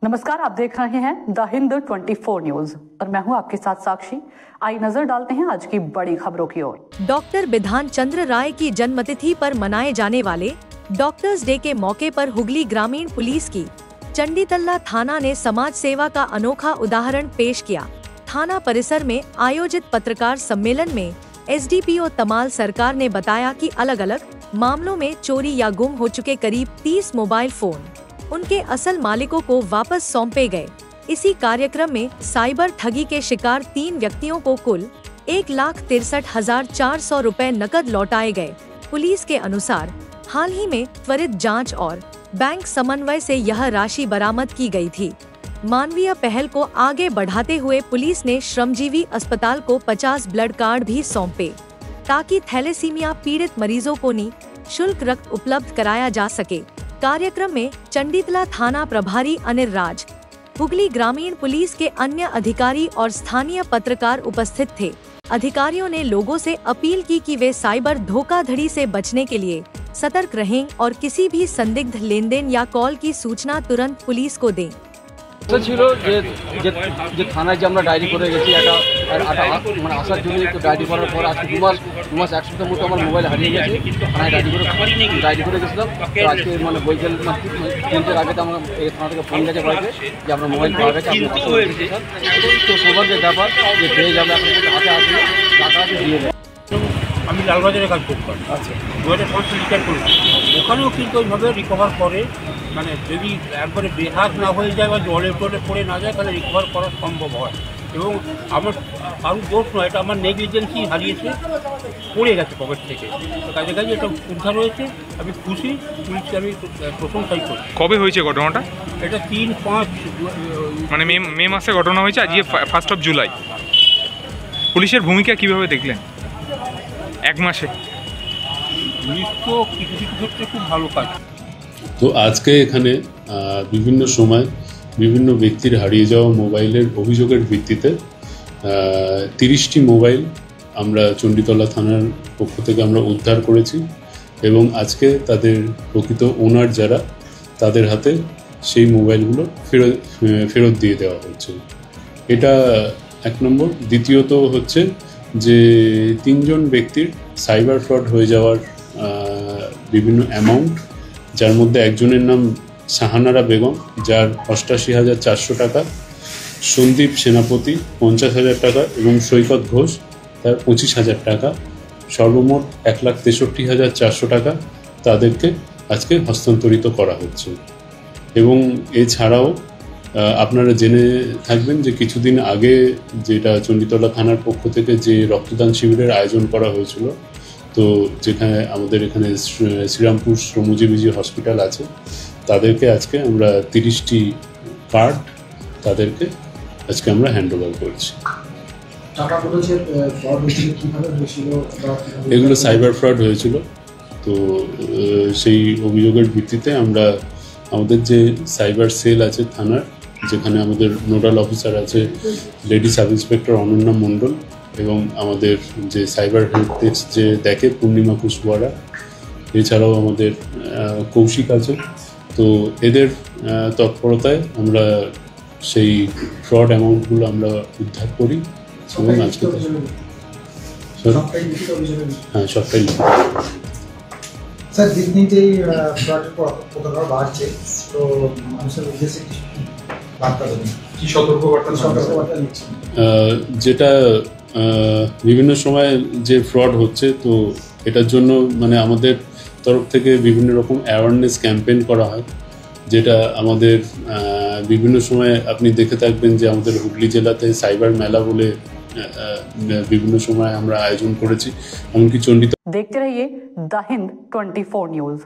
नमस्कार, आप देख रहे हैं द हिंद 24 न्यूज और मैं हूं आपके साथ साक्षी। आई नजर डालते हैं आज की बड़ी खबरों की ओर। डॉक्टर बिधान चंद्र राय की जन्मतिथि पर मनाए जाने वाले डॉक्टर्स डे के मौके पर हुगली ग्रामीण पुलिस की चंडीतल्ला थाना ने समाज सेवा का अनोखा उदाहरण पेश किया। थाना परिसर में आयोजित पत्रकार सम्मेलन में एसडीपीओ तमाल सरकार ने बताया कि अलग अलग मामलों में चोरी या गुम हो चुके करीब 30 मोबाइल फोन उनके असल मालिकों को वापस सौंपे गए। इसी कार्यक्रम में साइबर ठगी के शिकार 3 व्यक्तियों को कुल 1,63,400 रुपए नकद लौटाए गए। पुलिस के अनुसार हाल ही में त्वरित जांच और बैंक समन्वय से यह राशि बरामद की गई थी। मानवीय पहल को आगे बढ़ाते हुए पुलिस ने श्रमजीवी अस्पताल को 50 ब्लड कार्ड भी सौंपे ताकि थैलेसीमिया पीड़ित मरीजों को निःशुल्क रक्त उपलब्ध कराया जा सके। कार्यक्रम में चंडीतला थाना प्रभारी अनिल राज, हुगली ग्रामीण पुलिस के अन्य अधिकारी और स्थानीय पत्रकार उपस्थित थे। अधिकारियों ने लोगों से अपील की कि वे साइबर धोखाधड़ी से बचने के लिए सतर्क रहें और किसी भी संदिग्ध लेनदेन या कॉल की सूचना तुरंत पुलिस को दें। ছিল যে থানায় যে আমরা ডায়েরি করে গেছি মানে আসার জন্য একটু ডায়েরি করার পর আজকে দু মাস এক সপ্তাহ মতো আমার মোবাইল হারিয়ে গেছে। থানায় ডায়েরি করে গেছিলাম। তো আজকে মানে বৈকাল 3টের আগে তো আমার থানা থেকে ফোন গেছে বাড়িতে যে আপনার মোবাইল পাওয়া গেছে। তো সৌভাগ্যের ব্যাপার যে পেয়ে যাবে আপনাদের হাতে আসবে, টাকা দিয়ে দেয়। আমি লালবাজারে কাজ করতাম। আচ্ছা, 2005 রিটায়ার করেছি। ওখানেও কিন্তু ওইভাবে রিকভার করে, মানে যদি একবারে বেহাত না হয়ে যায় বা জলে পড়ে না যায় তাহলে রিকভার করা সম্ভব হয়। এবং আমার আরও দোষ নয়, এটা আমার নেগলিজেন্সি হারিয়েছে, পড়ে গেছে পকেট থেকে। তো কাজে কাজে এটা উদ্ধার হয়েছে, আমি খুশি, পুলিশকে আমি প্রশংসাই করি। কবে হয়েছে ঘটনাটা? এটা 3-5 মানে মে মাসে ঘটনা হয়েছে, আজকে 1 জুলাই। পুলিশের ভূমিকা কিভাবে দেখলেন 1 মাসে? পুলিশ তো কিছু কিছু ক্ষেত্রে খুব ভালো কাজ। তো আজকে এখানে বিভিন্ন সময় বিভিন্ন ব্যক্তির হারিয়ে যাওয়া মোবাইলের অভিযোগের ভিত্তিতে 30টি মোবাইল আমরা চণ্ডীতলা থানার পক্ষ থেকে আমরা উদ্ধার করেছি এবং আজকে তাদের প্রকৃত ওনার যারা তাদের হাতে সেই মোবাইলগুলো ফেরত দিয়ে দেওয়া হচ্ছে। এটা 1 নম্বর। দ্বিতীয়ত হচ্ছে যে 3 জন ব্যক্তির সাইবার ফ্রড হয়ে যাওয়ার বিভিন্ন অ্যামাউন্ট, যার মধ্যে একজনের নাম শাহানারা বেগম, যার 88,400 টাকা, সন্দীপ সেনাপতি 50,000 টাকা এবং সৈকত ঘোষ তার 25,000 টাকা, সর্বমোট 1,63,400 টাকা তাদেরকে আজকে হস্তান্তরিত করা হচ্ছে। এবং এছাড়াও আপনারা জেনে থাকবেন যে কিছুদিন আগে যেটা চণ্ডীতলা থানার পক্ষ থেকে যে রক্তদান শিবিরের আয়োজন করা হয়েছিল, তো যেখানে আমাদের এখানে শ্রীরামপুর শ্রমজীবী যে হসপিটাল আছে তাদেরকে আজকে আমরা 30টি কার্ড তাদেরকে আজকে আমরা হ্যান্ড ওভার করেছি। এগুলো সাইবার ফ্রড হয়েছিল। তো সেই অভিযোগের ভিত্তিতে আমরা আমাদের যে সাইবার সেল আছে থানার, যেখানে আমাদের নোডাল অফিসার আছে লেডি সাব ইন্সপেক্টর অনন্যা মণ্ডল এবং আমাদের যে সাইবার হেল্প ডেস্ক যে দেখে পূর্ণিমা কুশওয়ারা, এছাড়াও আমাদের কৌশিক আছে। তো এদের তৎপরতায় আমরা সেই ফ্রড অ্যামাউন্টগুলো আমরা উদ্ধার করি এবং আজকে হ্যাঁ সবটাই লিখিত। স্যার, দিন দিন যে ফ্রডের প্রকার বাড়ছে, তো মানুষের উদ্দেশ্যে কি সতর্কবার্তা নিচ্ছেন? যেটা বিভিন্ন সময় যে ফ্রড হচ্ছে, তো এটার জন্য মানে আমাদের তরফ থেকে বিভিন্ন রকম অ্যাওয়ারনেস ক্যাম্পেইন করা হয়, যেটা আমাদের বিভিন্ন সময় আপনি দেখে থাকবেন যে আমাদের হুগলি জেলাতে সাইবার মেলা বলে বিভিন্ন সময় আমরা আয়োজন করেছি। এমনকি চণ্ডীতলা। देखते रहिए द हिंद 24 न्यूज।